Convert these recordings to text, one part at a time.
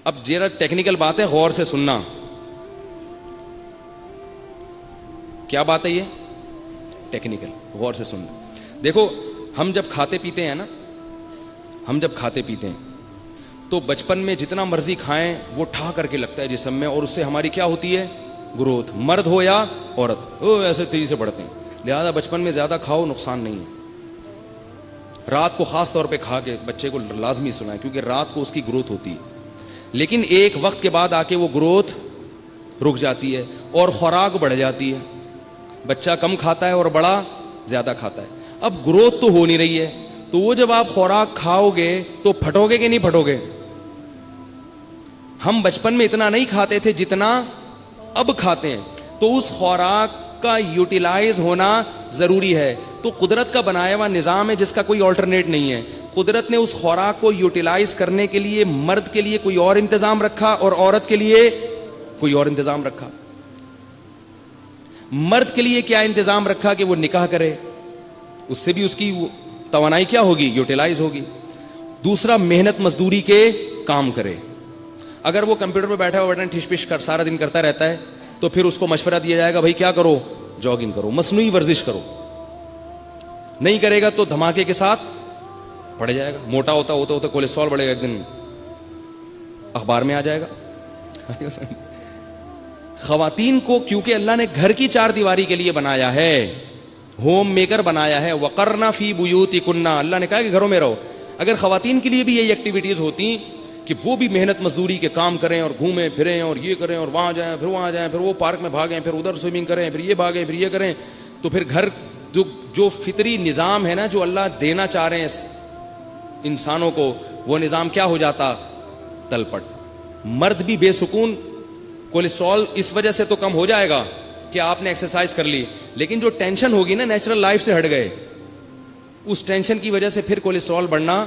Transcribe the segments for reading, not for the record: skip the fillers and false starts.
اب ذرا ٹیکنیکل بات ہے، غور سے سننا. کیا بات ہے یہ؟ ٹیکنیکل، غور سے سننا. دیکھو ہم جب کھاتے پیتے ہیں نا، ہم جب کھاتے پیتے ہیں تو بچپن میں جتنا مرضی کھائیں وہ ٹھا کر کے لگتا ہے جسم میں، اور اس سے ہماری کیا ہوتی ہے؟ گروتھ. مرد ہو یا عورت، وہ ایسے تیزی سے بڑھتے ہیں. لہذا بچپن میں زیادہ کھاؤ نقصان نہیں ہے. رات کو خاص طور پہ کھا کے بچے کو لازمی سنائیں، کیونکہ رات کو اس کی گروتھ ہوتی ہے. لیکن ایک وقت کے بعد آ کے وہ گروتھ رک جاتی ہے اور خوراک بڑھ جاتی ہے. بچہ کم کھاتا ہے اور بڑا زیادہ کھاتا ہے. اب گروتھ تو ہو نہیں رہی ہے، تو وہ جب آپ خوراک کھاؤ گے تو پھٹو گے کہ نہیں پھٹو گے؟ ہم بچپن میں اتنا نہیں کھاتے تھے جتنا اب کھاتے ہیں، تو اس خوراک کا یوٹیلائز ہونا ضروری ہے. تو قدرت کا بنایا ہوا نظام ہے جس کا کوئی آلٹرنیٹ نہیں ہے. قدرت نے اس خوراک کو یوٹیلائز کرنے کے لیے مرد کے لیے کوئی اور انتظام رکھا اور عورت کے لیے کوئی اور انتظام رکھا. مرد کے لیے کیا انتظام رکھا کہ وہ نکاح کرے، اس سے بھی اس کی توانائی کیا ہوگی؟ یوٹیلائز ہوگی. دوسرا، محنت مزدوری کے کام کرے. اگر وہ کمپیوٹر پہ بیٹھا ہوا بٹن ٹھش پش کر سارا دن کرتا رہتا ہے تو پھر اس کو مشورہ دیا جائے گا بھائی کیا کرو؟ جاگنگ کرو، مصنوعی ورزش کرو. نہیں کرے گا تو دھماکے کے ساتھ پڑ جائے گا. موٹا ہوتا ہوتا ہوتا کولیسٹرول بڑھے گا، ایک دن اخبار میں آ جائے گا. خواتین کو کیونکہ اللہ نے گھر کی چار دیواری کے لیے بنایا ہے، ہوم میکر بنایا ہے. وقرنا فی بیوتکن، اللہ نے کہا کہ گھروں میں رہو. اگر خواتین کے لیے بھی یہی ایکٹیویٹیز ہوتی کہ وہ بھی محنت مزدوری کے کام کریں اور گھومیں پھریں اور یہ کریں اور وہاں جائیں پھر وہاں جائیں پھر وہ پارک میں بھاگیں پھر ادھر سوئمنگ کریں پھر یہ بھاگیں پھر یہ کریں، تو پھر گھر جو فطری نظام ہے نا جو اللہ دینا چاہ رہے ہیں انسانوں کو، وہ نظام کیا ہو جاتا؟ تلپٹ. مرد بھی بے سکون. کولیسٹرول اس وجہ سے تو کم ہو جائے گا کہ آپ نے ایکسرسائز کر لی، لیکن جو ٹینشن ہوگی نا، نیچرل لائف سے ہٹ گئے، اس ٹینشن کی وجہ سے پھر کولیسٹرول بڑھنا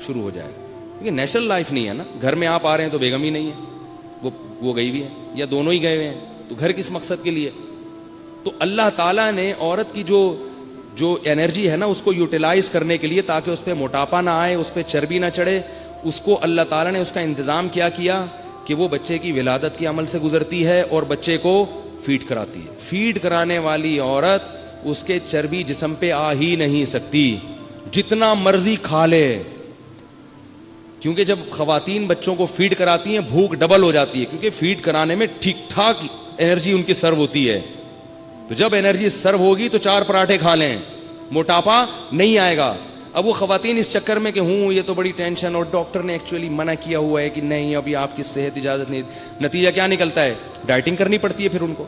شروع ہو جائے گا. کیونکہ نیچرل لائف نہیں ہے نا. گھر میں آپ آ رہے ہیں تو بیگم ہی نہیں ہے، وہ گئی بھی ہے یا دونوں ہی گئے ہوئے ہیں، تو گھر کس مقصد کے لیے؟ تو اللہ تعالیٰ نے عورت کی جو انرجی ہے نا اس کو یوٹیلائز کرنے کے لیے، تاکہ اس پہ موٹاپا نہ آئے، اس پہ چربی نہ چڑھے، اس کو اللہ تعالیٰ نے اس کا انتظام کیا کہ وہ بچے کی ولادت کے عمل سے گزرتی ہے اور بچے کو فیڈ کراتی ہے. فیڈ کرانے والی عورت، اس کے چربی جسم پہ آ ہی نہیں سکتی، جتنا مرضی کھا لے. کیونکہ جب خواتین بچوں کو فیڈ کراتی ہیں بھوک ڈبل ہو جاتی ہے، کیونکہ فیڈ کرانے میں ٹھیک ٹھاک انرجی ان کی سرو ہوتی ہے. تو جب انرجی سرو ہوگی تو 4 پراٹھے کھا لیں، موٹاپا نہیں آئے گا. اب وہ خواتین اس چکر میں کہ یہ تو بڑی ٹینشن، اور ڈاکٹر نے ایکچولی منع کیا ہوا ہے کہ نہیں ابھی آپ کی صحت اجازت نہیں. نتیجہ کیا نکلتا ہے؟ ڈائٹنگ کرنی پڑتی ہے پھر ان کو.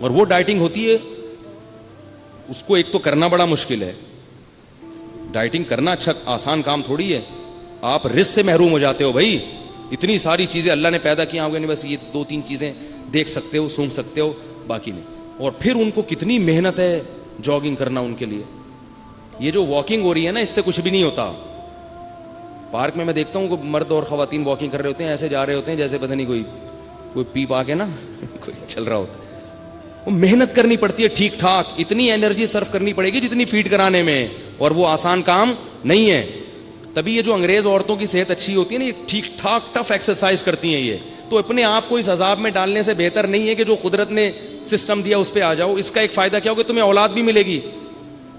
اور وہ ڈائٹنگ ہوتی ہے، اس کو ایک تو کرنا بڑا مشکل ہے. ڈائٹنگ کرنا اچھا آسان کام تھوڑی ہے. آپ رزق سے محروم ہو جاتے ہو بھائی. اتنی ساری چیزیں اللہ نے پیدا کی ہوگی، نہیں بس یہ 2-3 چیزیں دیکھ سکتے ہو، سونگ سکتے ہو، باقی نہیں. اور پھر ان کو کتنی محنت ہے جاگنگ کرنا ان کے لیے. یہ جو واکنگ ہو رہی ہے نا، اس سے کچھ بھی نہیں ہوتا. پارک میں دیکھتا ہوں کہ مرد اور خواتین واکنگ کر رہے ہوتے ہیں، ایسے جا رہے ہوتے ہیں جیسے پتہ نہیں کوئی پی پا کے نا کوئی چل رہا ہوتا. وہ محنت کرنی پڑتی ہے ٹھیک ٹھاک، اتنی انرجی صرف کرنی پڑے گی جتنی فیڈ کرانے میں، اور وہ آسان کام نہیں ہے. تبھی یہ جو انگریز عورتوں کی صحت اچھی ہوتی ہے نا، یہ ٹھیک ٹھاک ٹف ایکسرسائز کرتی ہیں. یہ تو اپنے آپ کو اس عذاب میں ڈالنے سے بہتر نہیں ہے کہ جو قدرت نے سسٹم دیا اس پہ آ جاؤ. اس کا ایک فائدہ کیا ہوگا؟ تمہیں اولاد بھی ملے گی،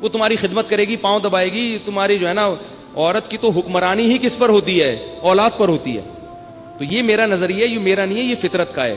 وہ تمہاری خدمت کرے گی، پاؤں دبائے گی. تمہاری جو ہے نا عورت کی تو حکمرانی ہی کس پر ہوتی ہے؟ اولاد پر ہوتی ہے. تو یہ میرا نظریہ، یہ میرا نہیں ہے، یہ فطرت کا ہے.